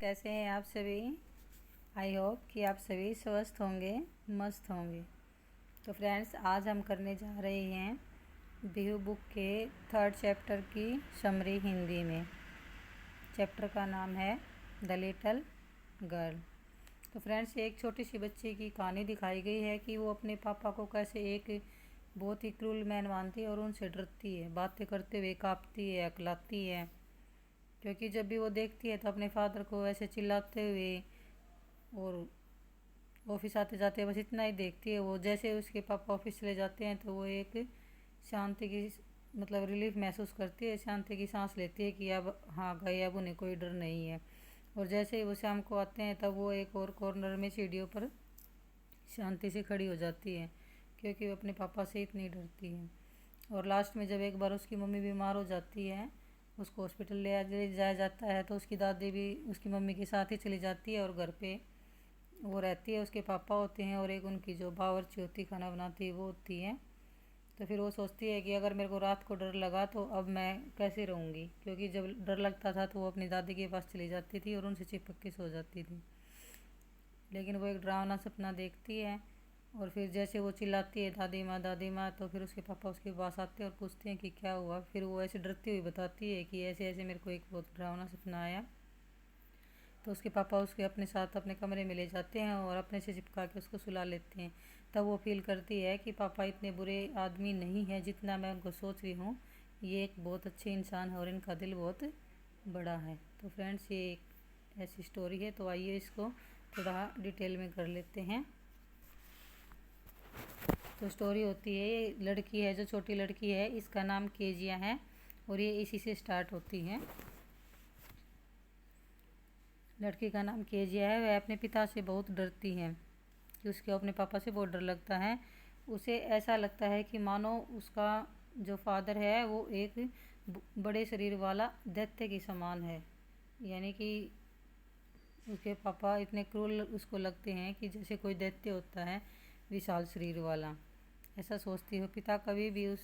कैसे हैं आप सभी। आई होप कि आप सभी स्वस्थ होंगे, मस्त होंगे। तो फ्रेंड्स, आज हम करने जा रहे हैं बिहू बुक के 3rd चैप्टर की समरी हिंदी में। चैप्टर का नाम है द लिटिल गर्ल। तो फ्रेंड्स, एक छोटी सी बच्ची की कहानी दिखाई गई है कि वो अपने पापा को कैसे एक बहुत ही क्रूल मैन मानती है और उनसे डरती है। बातें करते हुए कांपती है, अकलाती है, क्योंकि जब भी वो देखती है तो अपने फादर को ऐसे चिल्लाते हुए और ऑफिस आते जाते बस इतना ही देखती है। वो जैसे उसके पापा ऑफिस चले जाते हैं तो वो एक शांति की रिलीफ महसूस करती है, शांति की सांस लेती है कि अब हाँ गए, अब उन्हें कोई डर नहीं है। और जैसे ही वो शाम को आते हैं तब वो एक और कॉर्नर में सीढ़ियों पर शांति से खड़ी हो जाती है, क्योंकि वो अपने पापा से इतनी डरती है। और लास्ट में जब एक बार उसकी मम्मी बीमार हो जाती है, उसको हॉस्पिटल ले जाया जाता है, तो उसकी दादी भी उसकी मम्मी के साथ ही चली जाती है और घर पे वो रहती है। उसके पापा होते हैं और एक उनकी जो बावर्ची होती खाना बनाती है वो होती है। तो फिर वो सोचती है कि अगर मेरे को रात को डर लगा तो अब मैं कैसे रहूँगी, क्योंकि जब डर लगता था तो वो अपनी दादी के पास चली जाती थी और उनसे चिपक के सो जाती थी। लेकिन वो एक डरावना सपना देखती है और फिर जैसे वो चिल्लाती है दादी माँ, तो फिर उसके पापा उसके पास आते हैं और पूछते हैं कि क्या हुआ। फिर वो ऐसे डरती हुई बताती है कि ऐसे ऐसे मेरे को एक बहुत डरावना सपना आया। तो उसके पापा उसके अपने साथ अपने कमरे में ले जाते हैं और अपने से चिपका के उसको सुला लेते हैं। तब वो फील करती है कि पापा इतने बुरे आदमी नहीं हैं जितना मैं उनको सोच रही हूँ। ये एक बहुत अच्छे इंसान है और इनका दिल बहुत बड़ा है। तो फ्रेंड्स, ये एक ऐसी स्टोरी है। तो आइए इसको थोड़ा डिटेल में कर लेते हैं। तो स्टोरी होती है, ये लड़की है जो छोटी लड़की है, इसका नाम केजिया है और ये इसी से स्टार्ट होती है। लड़की का नाम केजिया है। वह अपने पिता से बहुत डरती है कि उसके अपने पापा से बहुत डर लगता है। उसे ऐसा लगता है कि मानो उसका जो फादर है वो एक बड़े शरीर वाला दैत्य के समान है। यानी कि उसके पापा इतने क्रूर उसको लगते हैं कि जैसे कोई दैत्य होता है, विशाल शरीर वाला। ऐसा सोचती हो। पिता कभी भी उस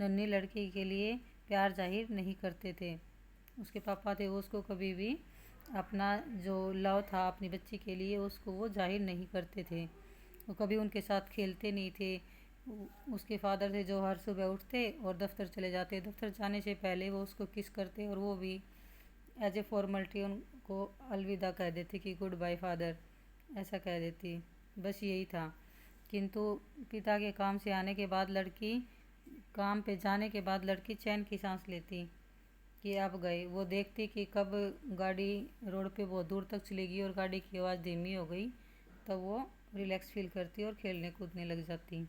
नन्ही लड़की के लिए प्यार जाहिर नहीं करते थे। उसके पापा थे वो उसको कभी भी अपना जो लव था अपनी बच्ची के लिए उसको वो जाहिर नहीं करते थे। वो कभी उनके साथ खेलते नहीं थे। उसके फादर थे जो हर सुबह उठते और दफ्तर चले जाते। दफ्तर जाने से पहले वो उसको किस करते और वो भी एज ए फॉर्मेलिटी उनको अलविदा कह देती कि गुड बाय फादर, ऐसा कह देती। बस यही था। किंतु पिता के काम पे जाने के बाद लड़की चैन की सांस लेती कि अब गए। वो देखती कि कब गाड़ी रोड पे बहुत दूर तक चलेगी और गाड़ी की आवाज़ धीमी हो गई, तब वो रिलैक्स फील करती और खेलने कूदने लग जाती।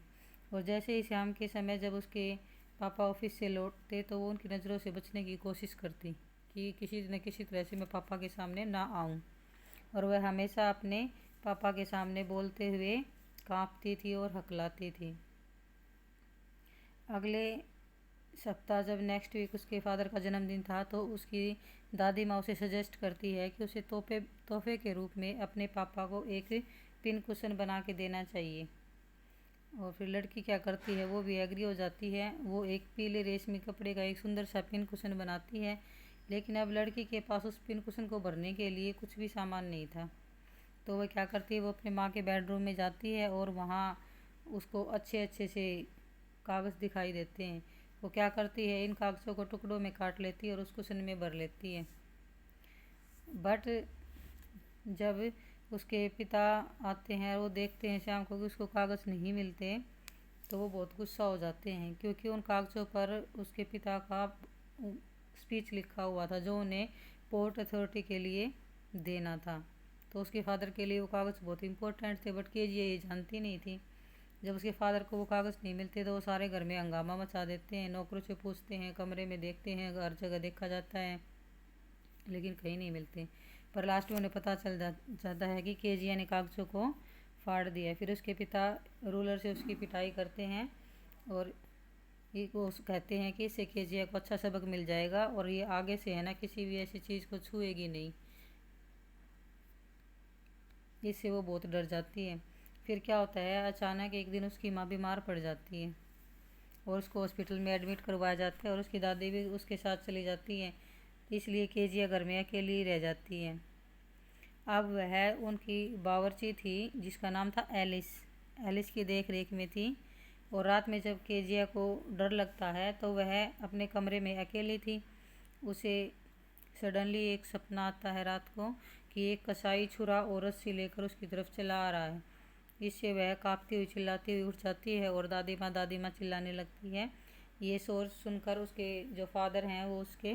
और जैसे ही शाम के समय जब उसके पापा ऑफिस से लौटते तो वो उनकी नज़रों से बचने की कोशिश करती कि किसी न किसी तरह से मैं पापा के सामने ना आऊं। और वह हमेशा अपने पापा के सामने बोलते हुए कांपती थी और हकलाती थी। अगले सप्ताह जब नेक्स्ट वीक उसके फादर का जन्मदिन था तो उसकी दादी माँ उसे सजेस्ट करती है कि उसे तोहफे के रूप में अपने पापा को एक पिन कुशन बना के देना चाहिए। और फिर लड़की क्या करती है, वो भी एग्री हो जाती है। वो एक पीले रेशमी कपड़े का एक सुंदर सा पिन कुशन बनाती है। लेकिन अब लड़की के पास उस पिन कुशन को भरने के लिए कुछ भी सामान नहीं था। तो वह क्या करती है, वो अपने माँ के बेडरूम में जाती है और वहाँ उसको अच्छे अच्छे से कागज़ दिखाई देते हैं। वो क्या करती है, इन कागज़ों को टुकड़ों में काट लेती है और उस कुशन में भर लेती है। बट जब उसके पिता आते हैं और वो देखते हैं शाम को कि उसको कागज़ नहीं मिलते, तो वो बहुत गुस्सा हो जाते हैं, क्योंकि उन कागज़ों पर उसके पिता का स्पीच लिखा हुआ था जो उन्हें पोर्ट अथॉरिटी के लिए देना था। तो उसके फादर के लिए वो कागज़ बहुत इंपॉर्टेंट थे, बट केजिया ये जानती नहीं थी। जब उसके फादर को वो कागज़ नहीं मिलते तो वो सारे घर में हंगामा मचा देते हैं। नौकरों से पूछते हैं, कमरे में देखते हैं, हर जगह देखा जाता है, लेकिन कहीं नहीं मिलते। पर लास्ट में उन्हें पता चल जाता है कि केजिया ने कागज़ों को फाड़ दिया। फिर उसके पिता रूलर से उसकी पिटाई करते हैं और ये वो कहते हैं कि इससे केजिया को अच्छा सबक मिल जाएगा और ये आगे से है ना किसी भी ऐसी चीज़ को छुएगी नहीं। इससे वो बहुत डर जाती है। फिर क्या होता है, अचानक एक दिन उसकी माँ बीमार पड़ जाती है और उसको हॉस्पिटल में एडमिट करवाया जाता है और उसकी दादी भी उसके साथ चली जाती है। इसलिए केजिया घर में अकेली रह जाती है। अब वह उनकी बावर्ची थी जिसका नाम था एलिस की देख रेख में थी। और रात में जब केजिया को डर लगता है तो वह अपने कमरे में अकेली थी। उसे सडनली एक सपना आता है रात को कि एक कसाई छुरा और रस्सी लेकर उसकी तरफ चला आ रहा है। इससे वह कांपती हुई चिल्लाती हुई उठ जाती है और दादी माँ चिल्लाने लगती है। ये शोर सुनकर उसके जो फादर हैं वो उसके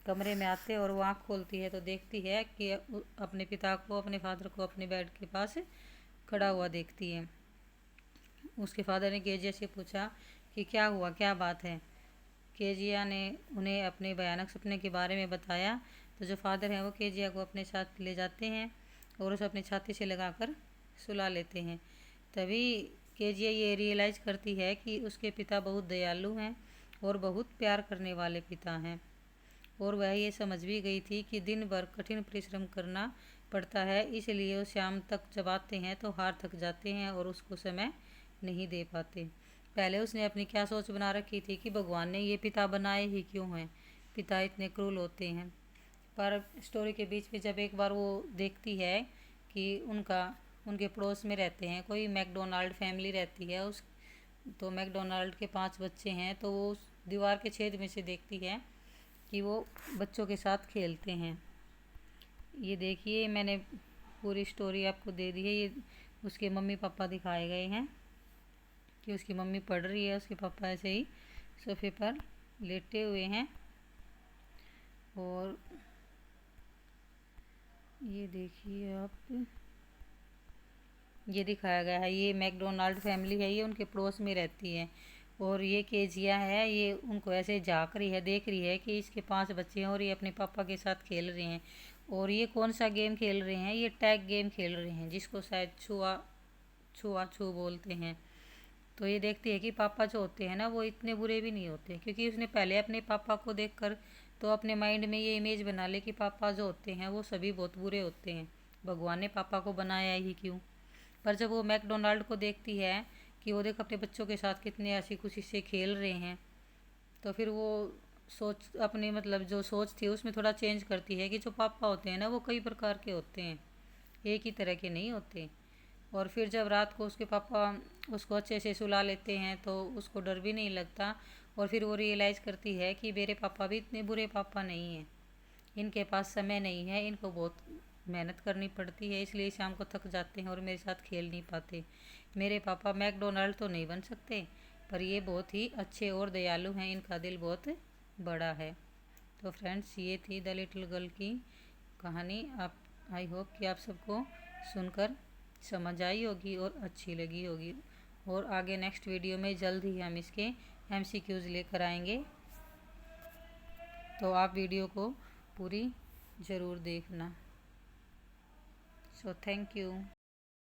कमरे में आते हैं और वो आँख खोलती है तो देखती है कि अपने पिता को, अपने फादर को अपने बेड के पास खड़ा हुआ देखती है। उसके फादर ने केजिया से पूछा कि क्या हुआ, क्या बात है। केजिया ने उन्हें अपने भयानक सपने के बारे में बताया। तो जो फादर हैं वो केजिया को अपने साथ ले जाते हैं और उसे अपनी छाती से लगाकर सुला लेते हैं। तभी केजिया ये रियलाइज़ करती है कि उसके पिता बहुत दयालु हैं और बहुत प्यार करने वाले पिता हैं। और वह ये समझ भी गई थी कि दिन भर कठिन परिश्रम करना पड़ता है, इसलिए वो शाम तक जब आते हैं तो हार थक जाते हैं और उसको समय नहीं दे पाते। पहले उसने अपनी क्या सोच बना रखी थी कि भगवान ने ये पिता बनाए ही क्यों हैं, पिता इतने क्रूर होते हैं। पर स्टोरी के बीच में जब एक बार वो देखती है कि उनके पड़ोस में रहते हैं, कोई मैकडोनाल्ड फैमिली रहती है उस, तो मैकडोनाल्ड के 5 बच्चे हैं, तो वो उस दीवार के छेद में से देखती है कि वो बच्चों के साथ खेलते हैं। ये देखिए मैंने पूरी स्टोरी आपको दे दी है। ये उसके मम्मी पापा दिखाए गए हैं कि उसकी मम्मी पढ़ रही है, उसके पापा ऐसे ही सोफे पर लेटे हुए हैं। और ये देखिए आप, ये दिखाया गया है, ये मैकडोनाल्ड फैमिली है, ये उनके पड़ोस में रहती है। और ये केजिया है, ये उनको ऐसे झाँक रही है, देख रही है कि इसके 5 बच्चे हैं और ये अपने पापा के साथ खेल रहे हैं। और ये कौन सा गेम खेल रहे हैं, ये टैग गेम खेल रहे हैं जिसको शायद छुआ बोलते हैं। तो ये देखती है कि पापा जो होते हैं ना वो इतने बुरे भी नहीं होते, क्योंकि उसने पहले अपने पापा को देखकर तो अपने माइंड में ये इमेज बना ली कि पापा जो होते हैं वो सभी बहुत बुरे होते हैं, भगवान ने पापा को बनाया ही क्यों। पर जब वो मैकडोनाल्ड को देखती है कि वो देख अपने बच्चों के साथ कितने हंसी खुशी से खेल रहे हैं, तो फिर वो सोच अपनी मतलब जो सोच थी उसमें थोड़ा चेंज करती है कि जो पापा होते हैं ना वो कई प्रकार के होते हैं, एक ही तरह के नहीं होते। और फिर जब रात को उसके पापा उसको अच्छे से सुला लेते हैं तो उसको डर भी नहीं लगता। और फिर वो रियलाइज़ करती है कि मेरे पापा भी इतने बुरे पापा नहीं हैं, इनके पास समय नहीं है, इनको बहुत मेहनत करनी पड़ती है, इसलिए शाम को थक जाते हैं और मेरे साथ खेल नहीं पाते। मेरे पापा मैकडोनाल्ड तो नहीं बन सकते, पर ये बहुत ही अच्छे और दयालु हैं, इनका दिल बहुत बड़ा है। तो फ्रेंड्स, ये थी द लिटिल गर्ल की कहानी। आप, आई होप कि आप सबको सुनकर समझ आई होगी और अच्छी लगी होगी। और आगे नेक्स्ट वीडियो में जल्द ही हम इसके MCQs लेकर आएंगे, तो आप वीडियो को पूरी ज़रूर देखना। So thank you.